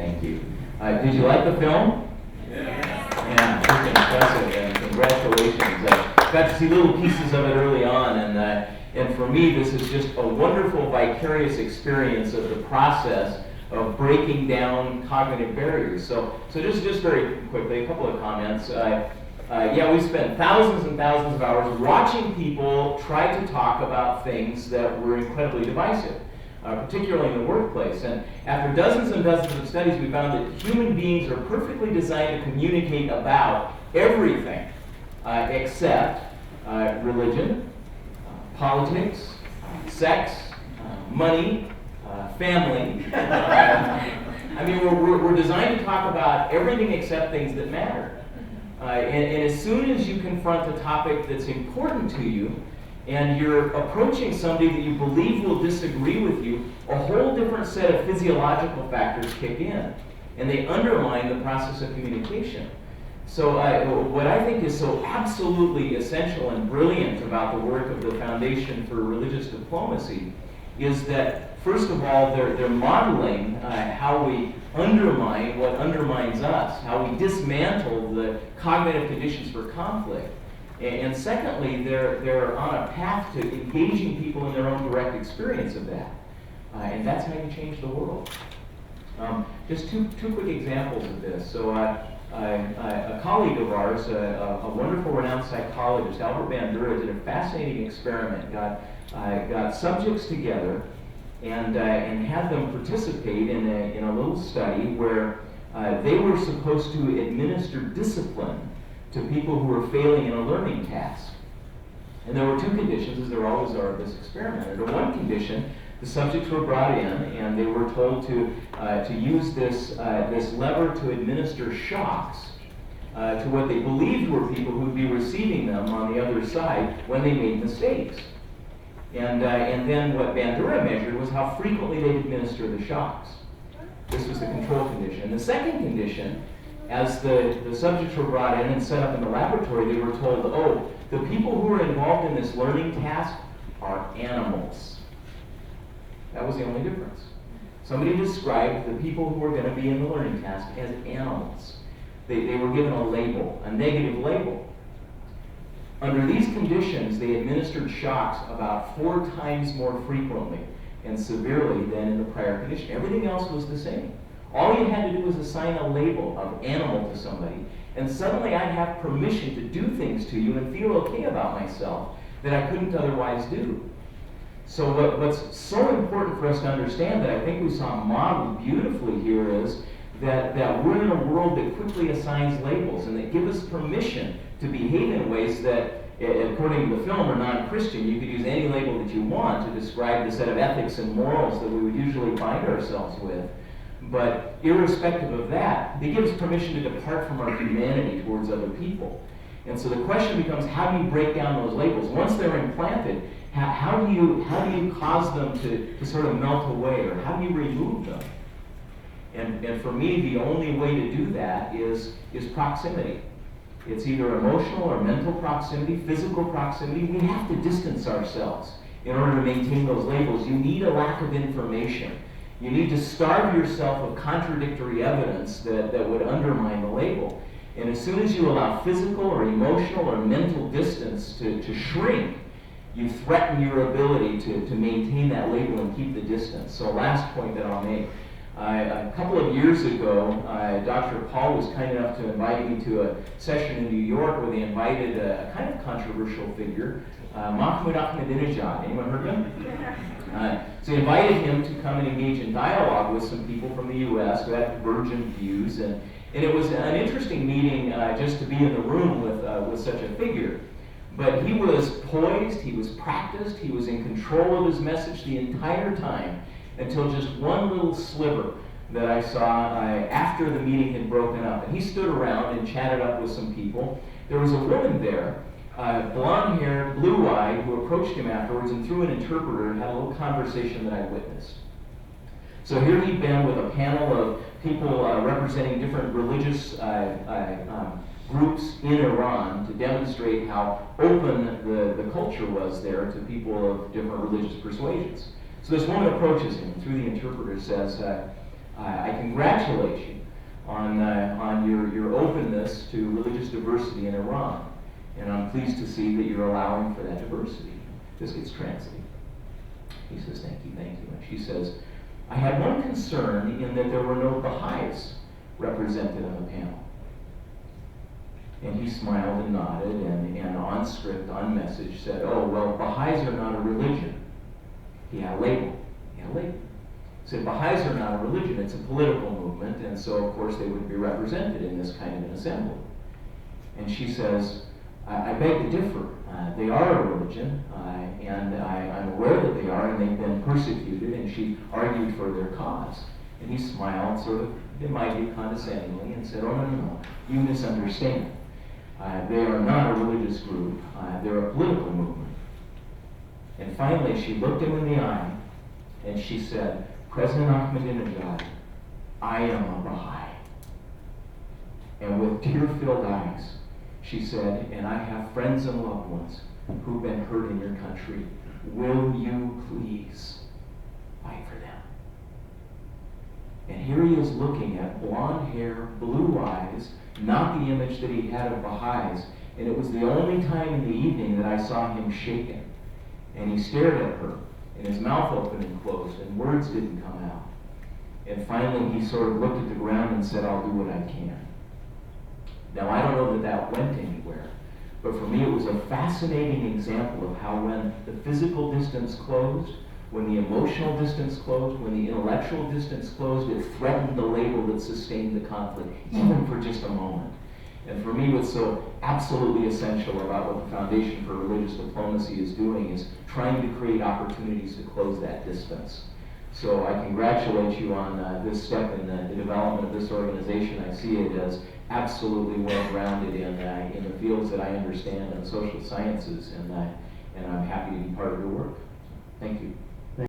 Thank you. Did you like the film? Yeah, just impressive, and congratulations. I got to see little pieces of it early on, and for me, this is just a wonderful vicarious experience of the process of breaking down cognitive barriers. So just very quickly, a couple of comments. Yeah, we spent thousands and thousands of hours watching people try to talk about things that were incredibly divisive, particularly in the workplace. And after dozens and dozens of studies, we found that human beings are perfectly designed to communicate about everything except religion, politics, sex, money, family. I mean, we're designed to talk about everything except things that matter. And as soon as you confront a topic that's important to you, and you're approaching somebody that you believe will disagree with you, a whole different set of physiological factors kick in, and they undermine the process of communication. So what I think is so absolutely essential and brilliant about the work of the Foundation for Religious Diplomacy is that, first of all, they're modeling how we undermine what undermines us, how we dismantle the cognitive conditions for conflict. And secondly, they're on a path to engaging people in their own direct experience of that. And that's how you change the world. Just two quick examples of this. So a colleague of ours, a wonderful renowned psychologist, Albert Bandura, did a fascinating experiment. Got subjects together and had them participate in a little study where they were supposed to administer discipline to people who were failing in a learning task. And there were two conditions, as there always are of this experiment. Under one condition, the subjects were brought in and they were told to use this lever to administer shocks to what they believed were people who would be receiving them on the other side when they made mistakes. And then what Bandura measured was how frequently they'd administer the shocks. This was the control condition. And the second condition, as the subjects were brought in and set up in the laboratory, they were told, oh, the people who are involved in this learning task are animals. That was the only difference. Somebody described the people who were going to be in the learning task as animals. They were given a label, a negative label. Under these conditions, they administered shocks about 4 times more frequently and severely than in the prior condition. Everything else was the same. All you had to do was assign a label of animal to somebody, and suddenly I'd have permission to do things to you and feel okay about myself that I couldn't otherwise do. So what's so important for us to understand that I think we saw modeled beautifully here is that we're in a world that quickly assigns labels and that give us permission to behave in ways that, according to the film, are non-Christian. You could use any label that you want to describe the set of ethics and morals that we would usually bind ourselves with. But irrespective of that, they give us permission to depart from our humanity towards other people. And so the question becomes, how do you break down those labels? Once they're implanted, how do you cause them to sort of melt away, or how do you remove them? And for me, the only way to do that is proximity. It's either emotional or mental proximity, physical proximity. We have to distance ourselves in order to maintain those labels. You need a lack of information. You need to starve yourself of contradictory evidence that would undermine the label. And as soon as you allow physical or emotional or mental distance to shrink, you threaten your ability to maintain that label and keep the distance. So last point that I'll make. A couple of years ago, Dr. Paul was kind enough to invite me to a session in New York where they invited a kind of controversial figure, Mahmoud Ahmadinejad. Anyone heard of him? So he invited him to come and engage in dialogue with some people from the U.S. who had divergent views, and it was an interesting meeting just to be in the room with such a figure. But he was poised, he was practiced, he was in control of his message the entire time, until just one little sliver that I saw after the meeting had broken up. And he stood around and chatted up with some people. There was a woman there, blonde-haired, blue-eyed, who approached him afterwards and through an interpreter had a little conversation that I witnessed. So here he'd been with a panel of people representing different religious groups in Iran to demonstrate how open the culture was there to people of different religious persuasions. So this woman approaches him through the interpreter, says, I congratulate you on your openness to religious diversity in Iran. And I'm pleased to see that you're allowing for that diversity. This gets translated. He says, thank you, thank you. And she says, I had one concern in that there were no Baha'is represented on the panel. And he smiled and nodded, and on script, on message, said, oh, well, Baha'is are not a religion. He had a label. He said, Baha'is are not a religion, it's a political movement, and so, of course, they would be represented in this kind of an assembly. And she says, I beg to differ. They are a religion, and I'm aware that they are, and they've been persecuted, and she argued for their cause. And he smiled, sort of, it might be condescendingly, and said, oh, no, you misunderstand. They are not a religious group, they're a political movement. And finally, she looked him in the eye, and she said, President Ahmadinejad, I am a Baha'i. And with tear-filled eyes, she said, and I have friends and loved ones who've been hurt in your country. Will you please fight for them? And here he is looking at blonde hair, blue eyes, not the image that he had of Baha'is. And it was the only time in the evening that I saw him shaken. And he stared at her, and his mouth opened and closed, and words didn't come out. And finally he sort of looked at the ground and said, I'll do what I can. Now, I don't know that that went anywhere, but for me it was a fascinating example of how when the physical distance closed, when the emotional distance closed, when the intellectual distance closed, it threatened the label that sustained the conflict, even for just a moment. And for me, what's so absolutely essential about what the Foundation for Religious Diplomacy is doing is trying to create opportunities to close that distance. So I congratulate you on this step in the development of this organization. I see it as absolutely well-grounded in the fields that I understand in social sciences, and I'm happy to be part of your work. Thank you.